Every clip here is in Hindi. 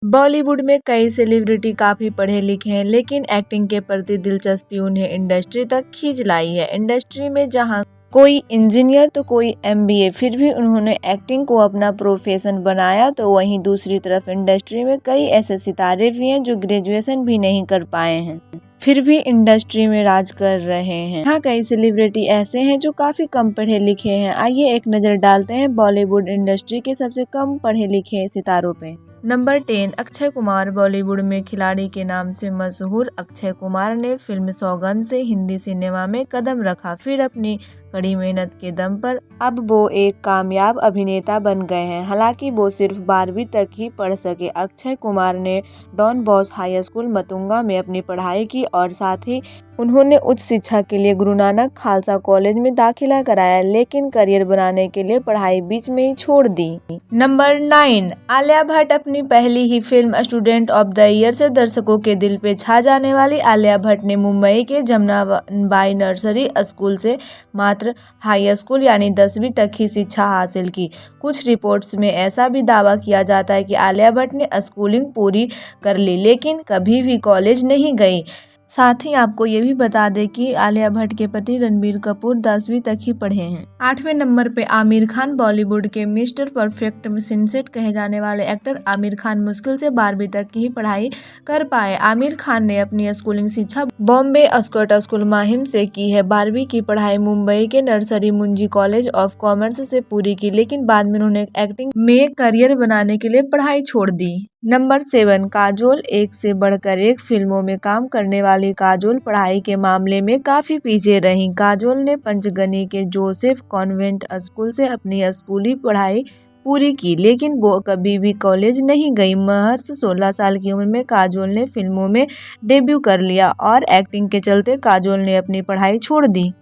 बॉलीवुड में कई सेलिब्रिटी काफी पढ़े लिखे हैं, लेकिन एक्टिंग के प्रति दिलचस्पी उन्हें इंडस्ट्री तक खींच लाई है। इंडस्ट्री में जहां कोई इंजीनियर तो कोई एमबीए, फिर भी उन्होंने एक्टिंग को अपना प्रोफेशन बनाया। तो वहीं दूसरी तरफ इंडस्ट्री में कई ऐसे सितारे भी हैं जो ग्रेजुएशन भी नहीं कर पाए हैं, फिर भी इंडस्ट्री में राज कर रहे हैं। यहाँ कई सेलिब्रिटी ऐसे हैं जो काफी कम पढ़े लिखे हैं। आइए एक नजर डालते हैं बॉलीवुड इंडस्ट्री के सबसे कम पढ़े लिखे सितारों पे। नंबर 10, अक्षय कुमार। बॉलीवुड में खिलाड़ी के नाम से मशहूर अक्षय कुमार ने फिल्म सौगंध से हिंदी सिनेमा में कदम रखा, फिर अपनी कड़ी मेहनत के दम पर अब वो एक कामयाब अभिनेता बन गए हैं। हालांकि वो सिर्फ 12वीं तक ही पढ़ सके। अक्षय कुमार ने डॉन बॉस्को हाई स्कूल मतुंगा में अपनी पढ़ाई की और साथ ही उन्होंने उच्च शिक्षा के लिए गुरु नानक खालसा कॉलेज में दाखिला कराया, लेकिन करियर बनाने के लिए पढ़ाई बीच में ही छोड़ दी। नंबर 9, आलिया भट्ट। अपनी पहली ही film Student of the Year से दर्शकों के दिल पे छा जाने वाली आलिया भट्ट ने मुंबई के जमनाबाई नर्सरी स्कूल से मात्र हाई स्कूल यानी 10वीं तक ही शिक्षा हासिल की। कुछ रिपोर्ट्स में ऐसा भी दावा किया जाता है कि आलिया भट्ट ने स्कूलिंग पूरी कर ली, लेकिन कभी भी कॉलेज नहीं गई। साथ ही आपको ये भी बता दें कि आलिया भट्ट के पति रणबीर कपूर 10वीं तक ही पढ़े हैं। 8वें नंबर पे आमिर खान। बॉलीवुड के मिस्टर परफेक्ट सिंसेट कहे जाने वाले एक्टर आमिर खान मुश्किल से 12वीं तक की ही पढ़ाई कर पाए। आमिर खान ने अपनी स्कूलिंग शिक्षा बॉम्बे स्कॉट स्कूल माहिम से की है। 12वीं की पढ़ाई मुंबई के नर्सरी मुंजी कॉलेज ऑफ कॉमर्स से पूरी की, लेकिन बाद में उन्होंने एक्टिंग में करियर बनाने के लिए पढ़ाई छोड़ दी। नंबर 7, काजोल। एक से बढ़कर एक फिल्मों में काम करने वाली काजोल पढ़ाई के मामले में काफी पीछे रहीं। काजोल ने पंचगनी के जोसेफ कॉन्वेंट स्कूल से अपनी स्कूली पढ़ाई पूरी की, लेकिन वो कभी भी कॉलेज नहीं गई। महज 16 साल की उम्र में काजोल ने फिल्मों में डेब्यू कर लिया और एक्टिंग के चलते काजोल ने अपनी पढ़ाई छोड़ दी।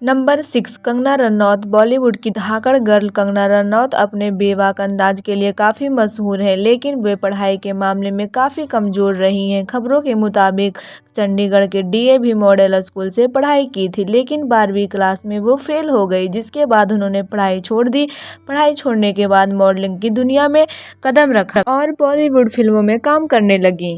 नंबर 6, कंगना रनौत। बॉलीवुड की धाकड़ गर्ल कंगना रनौत अपने बेबाक अंदाज के लिए काफ़ी मशहूर है, लेकिन वे पढ़ाई के मामले में काफ़ी कमज़ोर रही हैं। खबरों के मुताबिक चंडीगढ़ के डीएवी मॉडल स्कूल से पढ़ाई की थी, लेकिन 12वीं क्लास में वो फेल हो गई, जिसके बाद उन्होंने पढ़ाई छोड़ दी। पढ़ाई छोड़ने के बाद मॉडलिंग की दुनिया में कदम रखा और बॉलीवुड फिल्मों में काम करने लगी।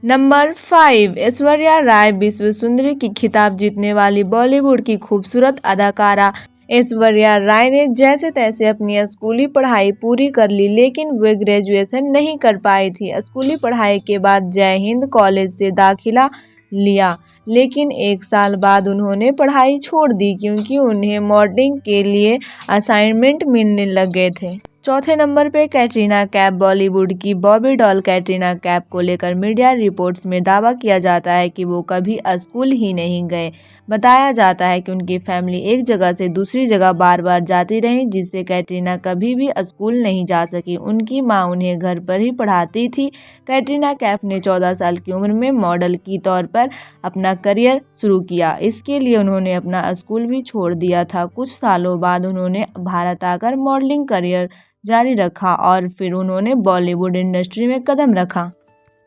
नंबर 5, ऐश्वर्या राय। विश्व सुंदरी की खिताब जीतने वाली बॉलीवुड की खूबसूरत अदाकारा ऐश्वर्या राय ने जैसे तैसे अपनी स्कूली पढ़ाई पूरी कर ली, लेकिन वे ग्रेजुएशन नहीं कर पाई थी। स्कूली पढ़ाई के बाद जय हिंद कॉलेज से दाखिला लिया, लेकिन 1 साल बाद उन्होंने पढ़ाई छोड़ दी क्योंकि उन्हें मॉडलिंग के लिए असाइनमेंट मिलने लग गए थे। चौथे नंबर पे कैटरीना कैफ। बॉलीवुड की बॉबी डॉल कैटरीना कैफ को लेकर मीडिया रिपोर्ट्स में दावा किया जाता है कि वो कभी स्कूल ही नहीं गए। बताया जाता है कि उनकी फैमिली एक जगह से दूसरी जगह बार बार जाती रही, जिससे कैटरीना कभी भी स्कूल नहीं जा सकी। उनकी मां उन्हें घर पर ही पढ़ाती थी। कैटरीना कैफ ने 14 साल की उम्र में मॉडल की तौर पर अपना करियर शुरू किया। इसके लिए उन्होंने अपना स्कूल भी छोड़ दिया था। कुछ सालों बाद उन्होंने भारत आकर मॉडलिंग करियर जारी रखा और फिर उन्होंने बॉलीवुड इंडस्ट्री में कदम रखा।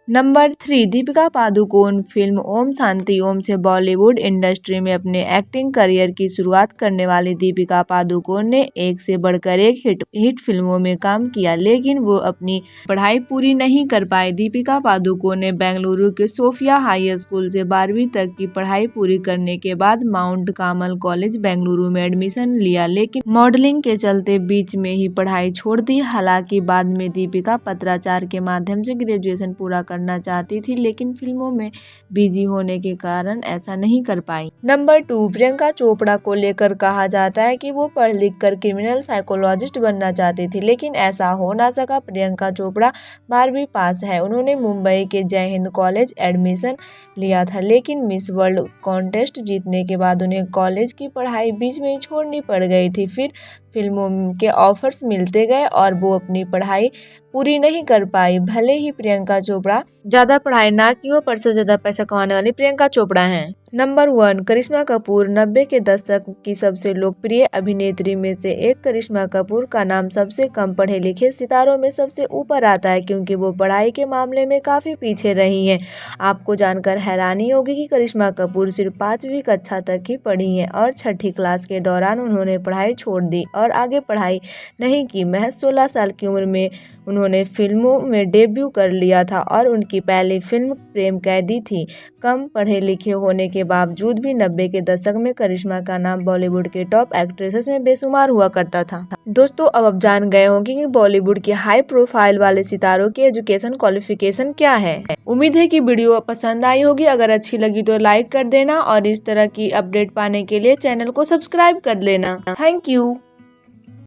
नंबर 3, दीपिका पादुकोण। फिल्म ओम शांति ओम से बॉलीवुड इंडस्ट्री में अपने एक्टिंग करियर की शुरुआत करने वाली दीपिका पादुकोण ने एक से बढ़कर एक हिट फिल्मों में काम किया, लेकिन वो अपनी पढ़ाई पूरी नहीं कर पाई। दीपिका पादुकोण ने बेंगलुरु के सोफिया हाई स्कूल से 12वीं तक की पढ़ाई पूरी करने के बाद माउंट कार्मल कॉलेज बेंगलुरु में एडमिशन लिया, लेकिन मॉडलिंग के चलते बीच में ही पढ़ाई छोड़ दी। हालांकि बाद में दीपिका पत्राचार के माध्यम से ग्रेजुएशन पूरा करना चाहती थी, लेकिन फिल्मों में बिजी होने के कारण ऐसा नहीं कर पाई। नंबर 2, प्रियंका चोपड़ा को लेकर कहा जाता है कि वो पढ़ लिख कर क्रिमिनल साइकोलॉजिस्ट बनना चाहती थी, लेकिन ऐसा हो ना सका। प्रियंका चोपड़ा 12वीं पास है। उन्होंने मुंबई के जय हिंद कॉलेज एडमिशन लिया था, लेकिन मिस वर्ल्ड कॉन्टेस्ट जीतने के बाद उन्हें कॉलेज की पढ़ाई बीच में ही छोड़नी पड़ गई थी। फिर फिल्मों के ऑफर्स मिलते गए और वो अपनी पढ़ाई पूरी नहीं कर पाई। भले ही प्रियंका चोपड़ा ज़्यादा पढ़ाई ना की हो, पर से ज़्यादा पैसा कमाने वाली प्रियंका चोपड़ा हैं। नंबर 1, करिश्मा कपूर। 90 के दशक की सबसे लोकप्रिय अभिनेत्री में से एक करिश्मा कपूर का नाम सबसे कम पढ़े लिखे सितारों में सबसे ऊपर आता है, क्योंकि वो पढ़ाई के मामले में काफ़ी पीछे रही हैं। आपको जानकर हैरानी होगी कि करिश्मा कपूर सिर्फ 5वीं कक्षा तक ही पढ़ी हैं और 6ठी क्लास के दौरान उन्होंने पढ़ाई छोड़ दी और आगे पढ़ाई नहीं की। महज 16 साल की उम्र में उन्होंने फिल्मों में डेब्यू कर लिया था और उनकी पहली फिल्म प्रेम कैदी थी। कम पढ़े लिखे होने के बावजूद भी 90 के दशक में करिश्मा का नाम बॉलीवुड के टॉप एक्ट्रेसेस में बेशुमार हुआ करता था। दोस्तों, अब आप जान गए होंगे कि बॉलीवुड के हाई प्रोफाइल वाले सितारों की एजुकेशन क्वालिफिकेशन क्या है। उम्मीद है कि वीडियो पसंद आई होगी। अगर अच्छी लगी तो लाइक कर देना और इस तरह की अपडेट पाने के लिए चैनल को सब्सक्राइब कर लेना। Thank you.